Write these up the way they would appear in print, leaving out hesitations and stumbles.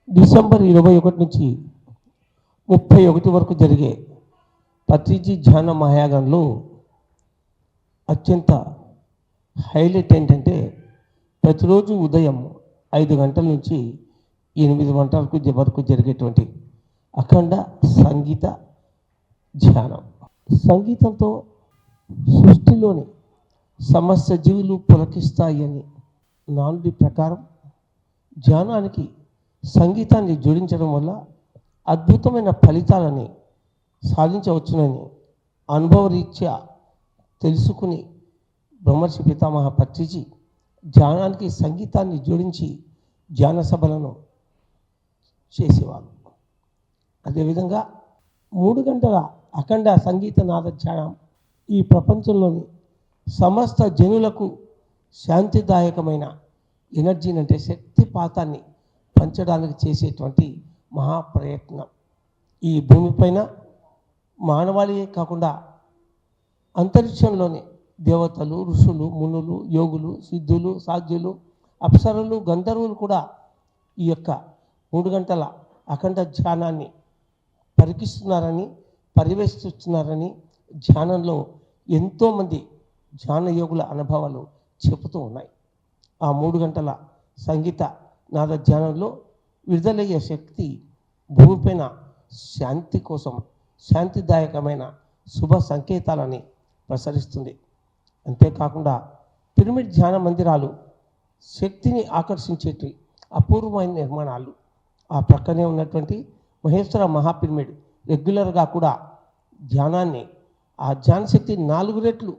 December 21 నుంచి 31 వరకు జరిగే పత్రిజీ ధ్యాన మహాయాగంలో అత్యంత హైలైట్ ఏంటంటే ప్రతిరోజు ఉదయం 5 గంటల నుంచి 8 గంటల వరకు జరిగేటువంటి అఖండ సంగీత ధ్యానం. సంగీతంతో సృష్టిలోని సమస్త జీవులు పులకిస్తాయని నానుడి ప్రకారం ధ్యానానికి సంగీతాన్ని జోడించడం వల్ల అద్భుతమైన ఫలితాలని సాధించవచ్చునని అనుభవరీత్యా తెలుసుకుని బ్రహ్మర్షి పితామహ పత్రిజీ ధ్యానానికి సంగీతాన్ని జోడించి ధ్యాన సభలను చేసేవారు. అదేవిధంగా 3 గంటల అఖండ సంగీత నాద ధ్యానం ఈ ప్రపంచంలోని సమస్త జనులకు శాంతిదాయకమైన ఎనర్జీని అంటే శక్తిపాతాన్ని పంచడానికి చేసేటువంటి మహాప్రయత్నం. ఈ భూమిపైన మానవాళియే కాకుండా అంతరిక్షంలోని దేవతలు, ఋషులు, మునులు, యోగులు, సిద్ధులు, సాధ్యులు, అప్సరులు, గంధర్వులు కూడా ఈ యొక్క 3 గంటల అఖండ ధ్యానాన్ని పరికిస్తున్నారని, పర్యవేక్షిస్తున్నారని ధ్యానంలో ఎంతోమంది ధ్యాన యోగుల అనుభవాలు చెబుతూ ఉన్నాయి. ఆ 3 గంటల సంగీత నాద ధ్యానంలో విడుదలయ్యే శక్తి భూమిపైన శాంతి కోసం శాంతిదాయకమైన శుభ సంకేతాలని ప్రసరిస్తుంది. అంతేకాకుండా పిరమిడ్ ధ్యాన మందిరాలు శక్తిని ఆకర్షించేటి అపూర్వమైన నిర్మాణాలు. ఆ ప్రక్కనే ఉన్నటువంటి మహేశ్వర మహాపిరమిడ్ రెగ్యులర్గా కూడా ధ్యానాన్ని ఆ ధ్యాన శక్తి 4 రెట్లు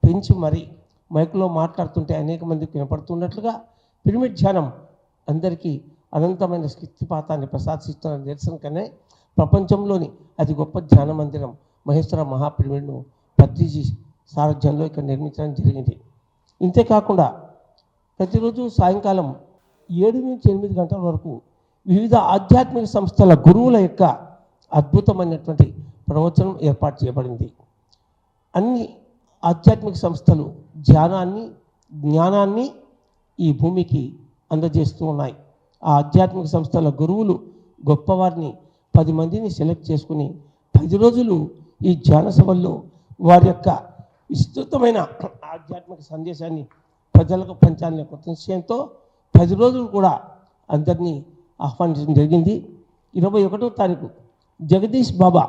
పెంచి మరీ మైక్లో మాట్లాడుతుంటే అనేక మందికి వినపడుతున్నట్లుగా పిరమిడ్ ధ్యానం అందరికీ అనంతమైన శక్తిపాతాన్ని ప్రసాదిస్తున్న నిరసనకనే ప్రపంచంలోని అతి గొప్ప ధ్యాన మందిరం మహేశ్వర మహాపిరమిడ్ను పత్రిజీ సారథ్యంలో ఇక్కడ నిర్మించడం జరిగింది. ఇంతేకాకుండా ప్రతిరోజు సాయంకాలం 7 నుంచి 8 గంటల వరకు వివిధ ఆధ్యాత్మిక సంస్థల గురువుల యొక్క అద్భుతమైనటువంటి ప్రవచనం ఏర్పాటు చేయబడింది. అన్ని ఆధ్యాత్మిక సంస్థలు ధ్యానాన్ని, జ్ఞానాన్ని ఈ భూమికి అందజేస్తూ ఉన్నాయి. ఆ ఆధ్యాత్మిక సంస్థల గురువులు గొప్పవారిని 10 మందిని సెలెక్ట్ చేసుకుని 10 రోజులు ఈ ధ్యాన సభల్లో వారి యొక్క విస్తృతమైన ఆధ్యాత్మిక సందేశాన్ని ప్రజలకు పంచాలనే కొత్త నిశ్చయంతో 10 రోజులు కూడా అందరినీ ఆహ్వానించడం జరిగింది. 21వ తారీఖు జగదీష్ బాబా,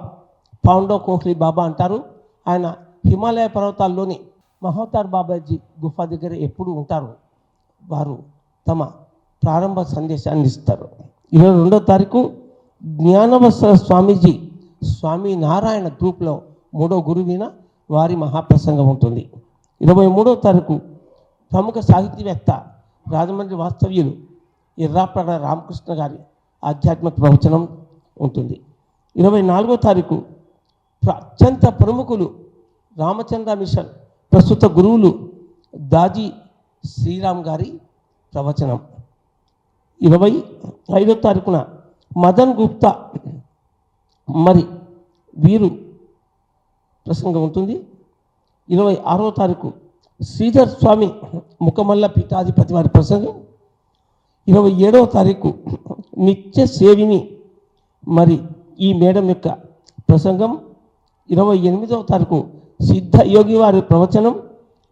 పాండో కోహ్లీ బాబా అంటారు. ఆయన హిమాలయ పర్వతాల్లోని మహోతార్ బాబాజీ గుఫ దగ్గర ఎప్పుడు ఉంటారు. వారు తమ ప్రారంభ సందేశాన్ని ఇస్తారు. 22వ తారీఖు జ్ఞానవస్త్ర స్వామీజీ స్వామి నారాయణ గ్రూప్లో 3వ గురువిన వారి మహాప్రసంగం ఉంటుంది. 23వ తారీఖు ప్రముఖ సాహితీవేత్త రాజమండ్రి వాస్తవ్యులు ఎర్రాప్రగడ రామకృష్ణ గారి ఆధ్యాత్మిక ప్రవచనం ఉంటుంది. 24వ తారీఖు అత్యంత ప్రముఖులు రామచంద్ర మిషన్ ప్రస్తుత గురువులు దాజీ శ్రీరామ్ గారి ప్రవచనం. 25వ తారీఖున మదన్ గుప్తా మరి వీరు ప్రసంగం ఉంటుంది. 26వ తారీఖు శ్రీధర్ స్వామి ముఖమల్ల పీఠాధిపతి వారి ప్రసంగం. 27వ తారీఖు నిత్య సేవిని మరి ఈ మేడం యొక్క ప్రసంగం. 28వ తారీఖు సిద్ధ యోగి వారి ప్రవచనం.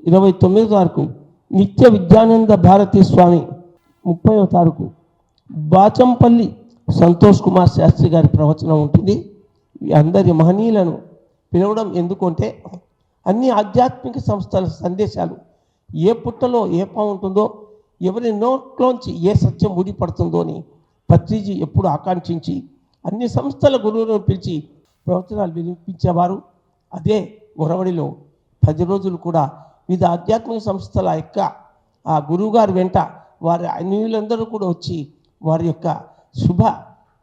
29వ తారీఖు నిత్య విద్యానంద భారతీ స్వామి. 30వ తారీఖు బాచంపల్లి సంతోష్ కుమార్ శాస్త్రి గారి ప్రవచనం ఉంటుంది. అందరి మహనీయులను పిలవడం ఎందుకంటే అన్ని ఆధ్యాత్మిక సంస్థల సందేశాలు ఏ పుట్టలో ఏ పాము ఉంటుందో, ఎవరి నోట్లోంచి ఏ సత్యం ఊడిపడుతుందో అని పత్రిజీ ఎప్పుడు ఆకాంక్షించి అన్ని సంస్థల గురువులను పిలిచి ప్రవచనాలు వినిపించేవారు. అదే ఒరవడిలో 10 రోజులు కూడా వివిధ ఆధ్యాత్మిక సంస్థల యొక్క ఆ గురువుగారి వెంట వారి అన్యులందరూ కూడా వచ్చి వారి యొక్క శుభ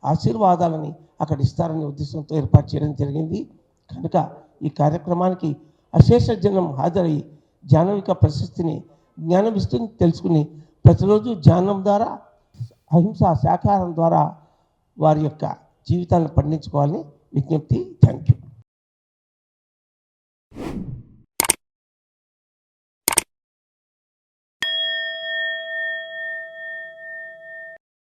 ఆశీర్వాదాలని అక్కడ ఇస్తారనే ఉద్దేశంతో ఏర్పాటు చేయడం జరిగింది. కనుక ఈ కార్యక్రమానికి అశేష జనం హాజరై జ్ఞానవిక ప్రశస్తిని జ్ఞానం ఇస్తుంది తెలుసుకుని ప్రతిరోజు ధ్యానం ద్వారా అహింస శాకాహారం ద్వారా వారి యొక్క జీవితాన్ని పండించుకోవాలని విజ్ఞప్తి. Thank you.